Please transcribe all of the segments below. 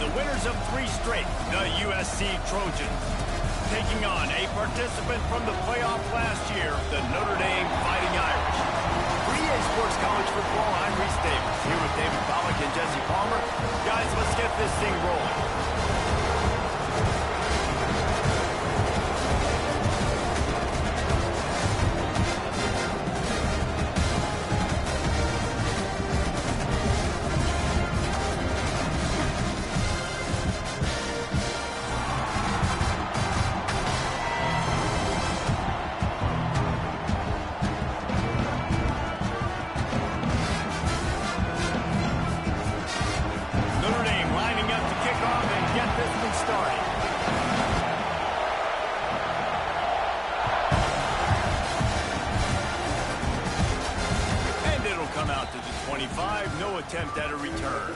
the winners of 3 straight, the USC Trojans, taking on a participant from the playoff last year, the Notre Dame Fighting Irish. For EA Sports College Football, I'm Reese Davis, here with David Pollack and Jesse Palmer. Guys, let's get this thing rolling. No attempt at a return.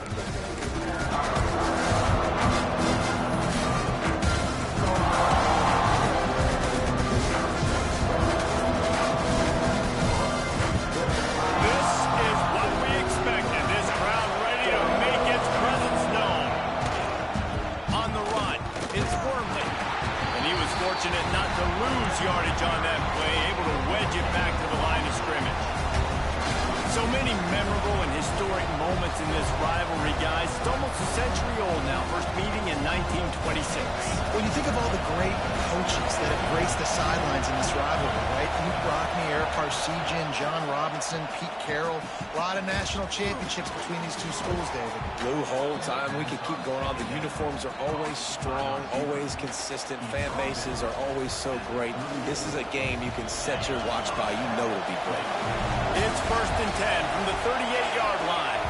This is what we expected. This crowd ready to make its presence known. On the run, it's Wormley. And he was fortunate not to lose yardage on that play, able to wedge it back to the line of scrimmage. So many memorable and historic moments in this rivalry, guys. It's almost a century old now. First meeting in 1926. When you think of all the great coaches that have graced the sidelines in this rivalry, right? Luke Rockne, Eric Harsegian, John Robinson, Pete Carroll. A lot of national championships between these two schools, David. Blue whole time. We could keep going on. The uniforms are always strong, always consistent. Fan bases are always so great. This is a game you can set your watch by. You know it'll be great. It's 1st and 10 from the 38-yard line.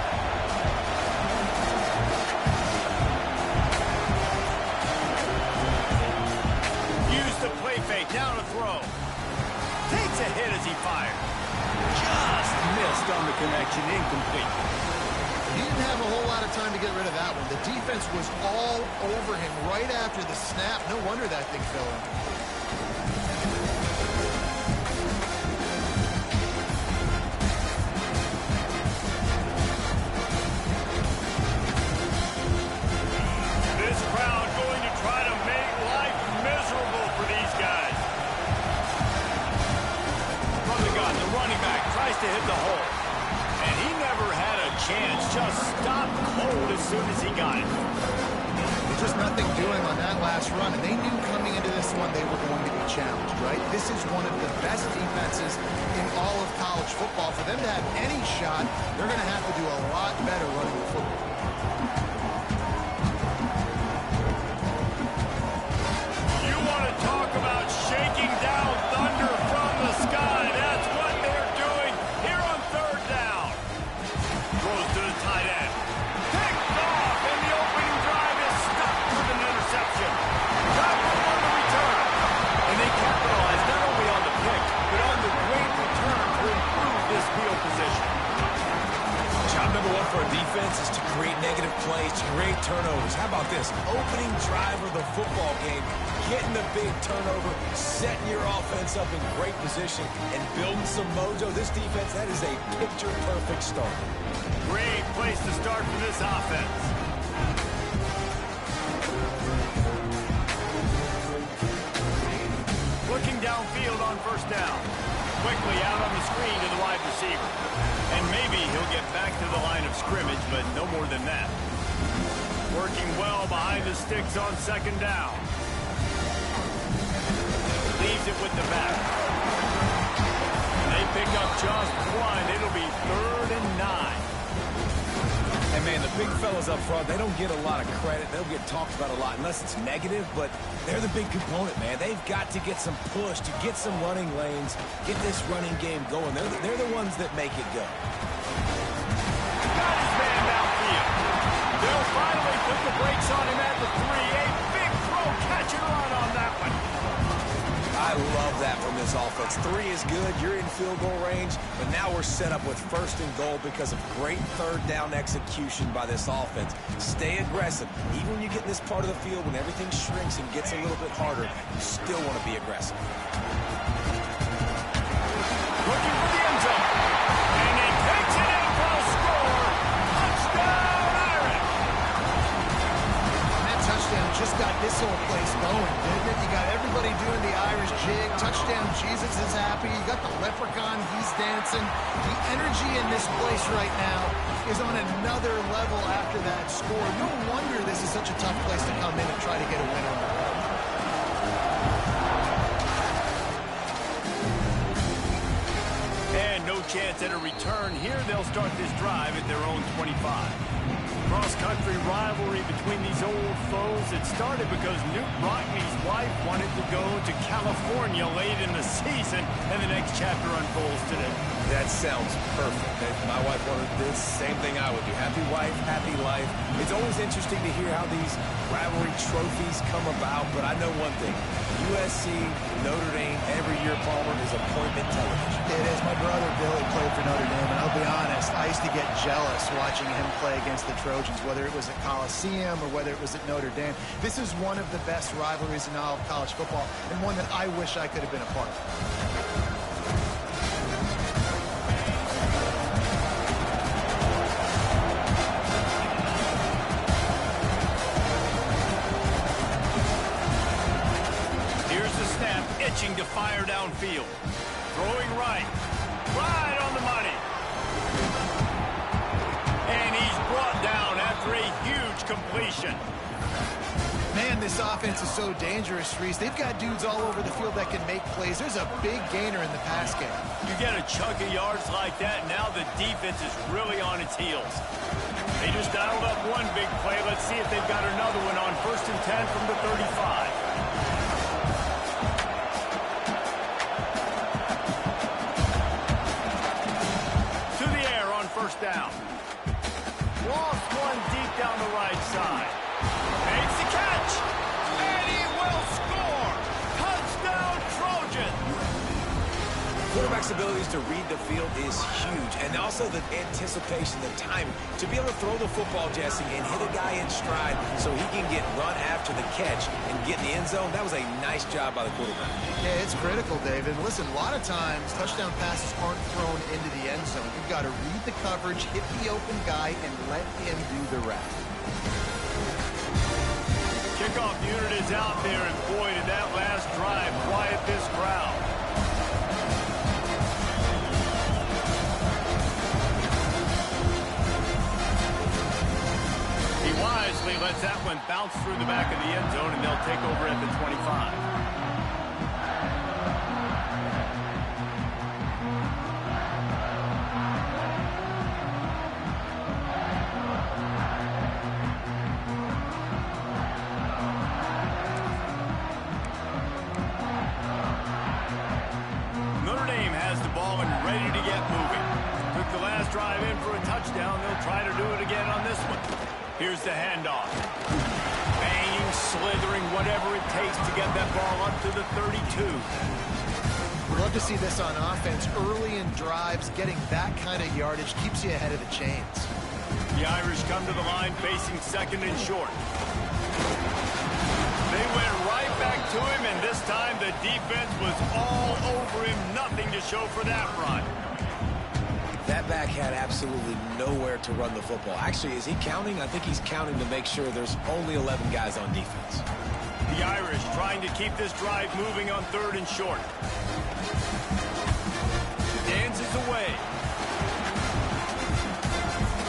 Use the play fake, down to throw. Takes a hit as he fired. Just missed on the connection, incomplete. He didn't have a whole lot of time to get rid of that one. The defense was all over him right after the snap. No wonder that thing fell in. To hit the hole. And he never had a chance. Just stopped cold as soon as he got it. There's just nothing doing on that last run, and they knew coming into this one they were going to be challenged, right? This is one of the best defenses in all of college football. For them to have any shot, they're going to have to do a lot better running the football. You want to talk about shaking down thunder from the sky. That's what they're doing here on 3rd down. Throws to the tight end. Picked off, and the opening drive is stopped with an interception. Time for the return. And they capitalize not only on the pick, but on the great return to improve this field position. Job number 1 for a defense is to create negative plays, to create turnovers. How about this? Opening drive of the football game, getting the big turnover, setting your offense up in great position, and building some mojo. This defense, that is a picture-perfect start. Great place to start for this offense. Looking downfield on 1st down. Quickly out on the screen to the wide receiver. And maybe he'll get back to the line of scrimmage, but no more than that. Working well behind the sticks on 2nd down. Leaves it with the back. They pick up just 1. It'll be 3rd and 9. And, man, the big fellas up front, they don't get a lot of credit. They'll get talked about a lot unless it's negative, but they're the big component, man. They've got to get some push, to get some running lanes, get this running game going. They're the ones that make it go. Got his man downfield. They'll finally put the brakes on him at the 3. A big throw, catch and run on that one. I love that from this offense. 3 is good. You're in field goal range, but now we're set up with 1st and goal because of great 3rd down execution by this offense. Stay aggressive. Even when you get in this part of the field, when everything shrinks and gets a little bit harder, you still want to be aggressive. Looking for the end zone. And he takes it in for a score. Touchdown, Irish. this whole place going, didn't it? You got everybody doing the Irish jig. Touchdown Jesus is happy. You got the leprechaun, he's dancing. The energy in this place right now is on another level after that score. No wonder this is such a tough place to come in and try to get a win on the road. And no chance at a return. Here they'll start this drive at their own 25. Cross-country rivalry between these old foes. It started because Newt Rockney's wife wanted to go to California late in the season, and the next chapter unfolds today. That sounds perfect. If my wife wanted this, same thing I would do. Happy wife, happy life. It's always interesting to hear how these rivalry trophies come about, but I know one thing. USC, Notre Dame, every year, Palmer, is appointment television. It is. My brother Billy played for Notre Dame, and I'll be honest, I used to get jealous watching him play against the Trojans, whether it was at Coliseum or whether it was at Notre Dame. This is one of the best rivalries in all of college football, and one that I wish I could have been a part of. Itching to fire downfield. Throwing right. Right on the money. And he's brought down after a huge completion. Man, this offense is so dangerous, Reese. They've got dudes all over the field that can make plays. There's a big gainer in the pass game. You get a chunk of yards like that, now the defense is really on its heels. They just dialed up one big play. Let's see if they've got another one on 1st and 10 from the 35. First down. Lost one deep down the right side. Makes the catch. And he will score. Touchdown, Trojans. Quarterback's abilities to read the field is huge. And also the anticipation, the timing. To be able to throw the football, Jesse, and hit a guy in stride so he can get run after the catch and get in the end zone, that was a nice job by the quarterback. Yeah, it's critical, David. Listen, a lot of times touchdown passes aren't thrown into the end zone. You've got to read the coverage, hit the open guy, and let him do the rest. Kickoff unit is out there, and boy, did that last drive quiet this crowd. He wisely lets that one bounce through the back of the end zone, and they'll take over at the 25. Drive in for a touchdown. They'll try to do it again on this one. Here's the handoff. Banging, slithering, whatever it takes to get that ball up to the 32. We'd love to see this on offense. Early in drives, getting that kind of yardage keeps you ahead of the chains. The Irish come to the line facing 2nd and short. They went right back to him, and this time the defense was all over him. Nothing to show for that run. That back had absolutely nowhere to run the football. Actually, is he counting? I think he's counting to make sure there's only 11 guys on defense. The Irish trying to keep this drive moving on 3rd and short. Dances away.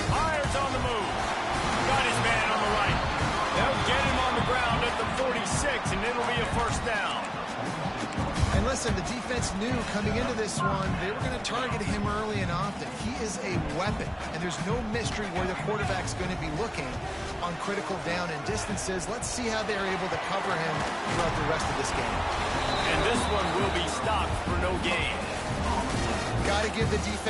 Myers on the move. Got his man on the right. They'll get him on the ground at the 46, and it'll be a 1st down. And listen, the defense knew coming into this one, they were going to target him early and often. He is a weapon, and there's no mystery where the quarterback's going to be looking on critical down and distances. Let's see how they're able to cover him throughout the rest of this game. And this one will be stopped for no gain. Got to give the defense